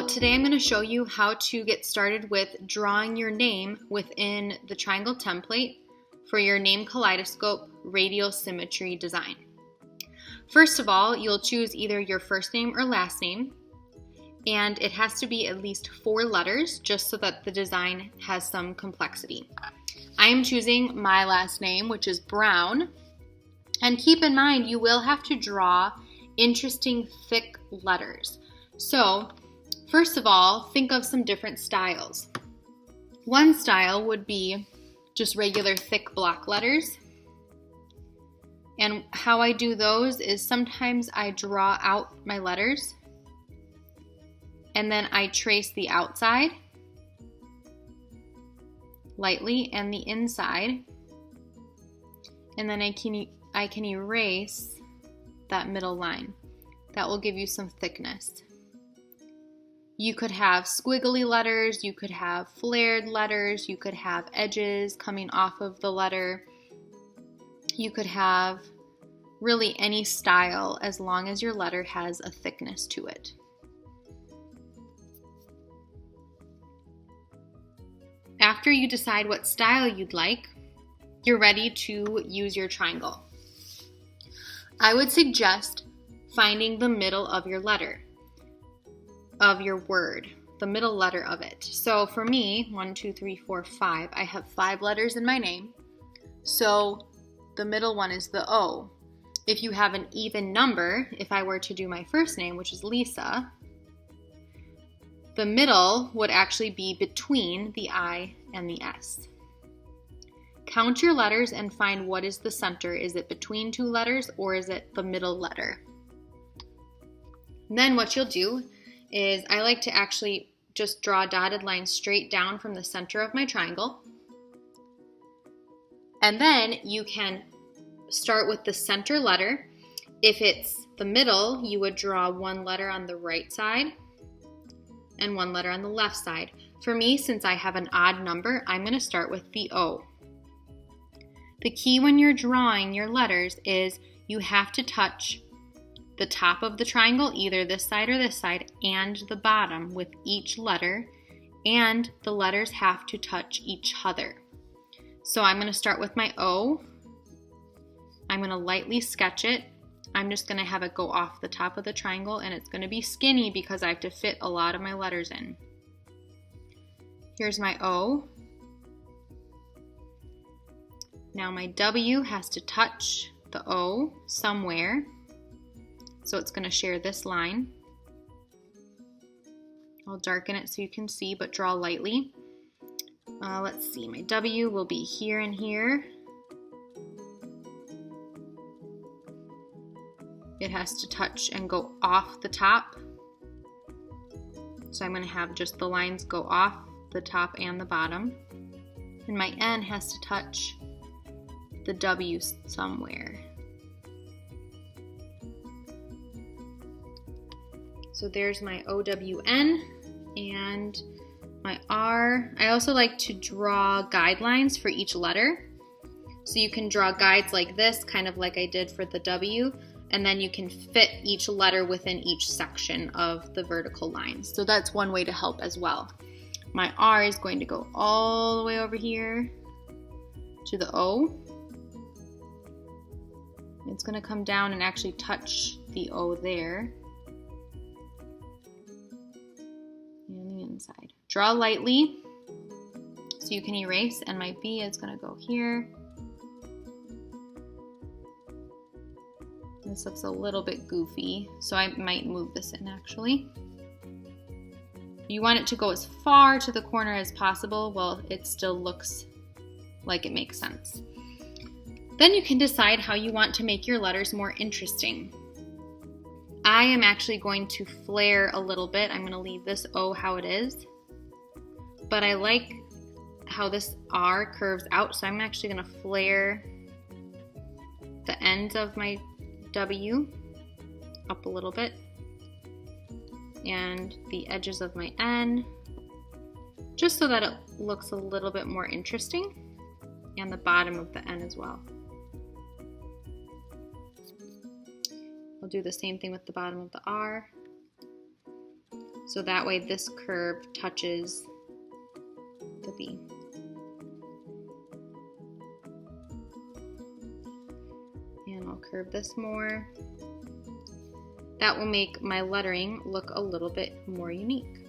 So today I'm going to show you how to get started with drawing your name within the triangle template for your name Kaleidoscope Radial Symmetry design. First of all, you'll choose either your first name or last name, and it has to be at least 4 letters just so that the design has some complexity. I am choosing my last name, which is Brown, and keep in mind you will have to draw interesting thick letters. So first of all, think of some different styles. One style would be just regular thick block letters. And how I do those is sometimes I draw out my letters and then I trace the outside lightly and the inside. And then I can erase that middle line. That will give you some thickness. You could have squiggly letters, you could have flared letters, you could have edges coming off of the letter. You could have really any style as long as your letter has a thickness to it. After you decide what style you'd like, you're ready to use your triangle. I would suggest finding the middle of your letter, of your word, the middle letter of it. So for me, 1, 2, 3, 4, 5, I have 5 letters in my name. So the middle one is the O. If you have an even number, if I were to do my first name, which is Lisa, the middle would actually be between the I and the S. Count your letters and find what is the center. Is it between 2 letters or is it the middle letter? And then what you'll do is I like to actually just draw a dotted line straight down from the center of my triangle. And then you can start with the center letter. If it's the middle, you would draw 1 letter on the right side and 1 letter on the left side. For me, since I have an odd number, I'm going to start with the O. The key when you're drawing your letters is you have to touch the top of the triangle, either this side or this side, and the bottom with each letter, and the letters have to touch each other. So I'm going to start with my O. I'm going to lightly sketch it. I'm just going to have it go off the top of the triangle, and it's going to be skinny because I have to fit a lot of my letters in. Here's my O. Now my W has to touch the O somewhere. So it's going to share this line. I'll darken it so you can see, but draw lightly. Let's see, my W will be here and here. It has to touch and go off the top. So I'm going to have just the lines go off the top and the bottom. And my N has to touch the W somewhere. So there's my OWN and my R. I also like to draw guidelines for each letter. So you can draw guides like this, kind of like I did for the W, and then you can fit each letter within each section of the vertical lines. So that's one way to help as well. My R is going to go all the way over here to the O. It's going to come down and actually touch the O there. And the inside. Draw lightly so you can erase, and my B is going to go here. This looks a little bit goofy, so I might move this in actually. You want it to go as far to the corner as possible while it still looks like it makes sense. Then you can decide how you want to make your letters more interesting. I am actually going to flare a little bit. I'm going to leave this O how it is. But I like how this R curves out, so I'm actually going to flare the ends of my W up a little bit. And the edges of my N, just so that it looks a little bit more interesting. And the bottom of the N as well. I'll do the same thing with the bottom of the R. So that way this curve touches the B. And I'll curve this more. That will make my lettering look a little bit more unique.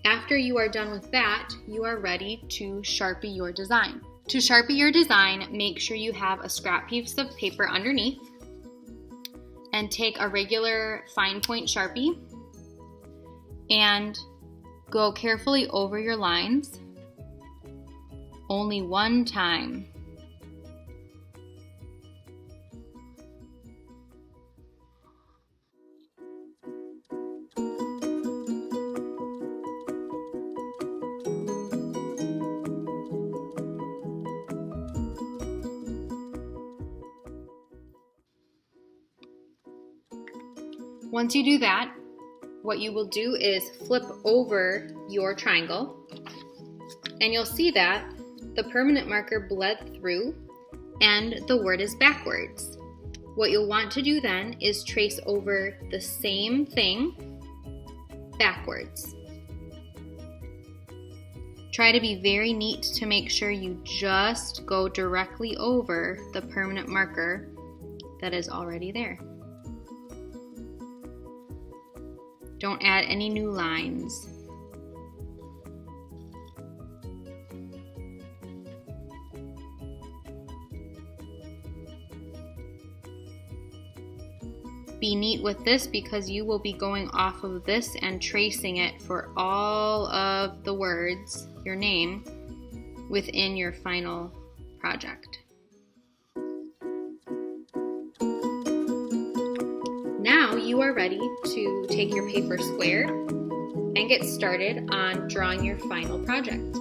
After you are done with that, you are ready to Sharpie your design. To Sharpie your design, make sure you have a scrap piece of paper underneath and take a regular fine point Sharpie and go carefully over your lines only one time. Once you do that, what you will do is flip over your triangle, and you'll see that the permanent marker bled through and the word is backwards. What you'll want to do then is trace over the same thing backwards. Try to be very neat to make sure you just go directly over the permanent marker that is already there. Don't add any new lines. Be neat with this because you will be going off of this and tracing it for all of the words, your name, within your final project. Now you are ready to take your paper square and get started on drawing your final project.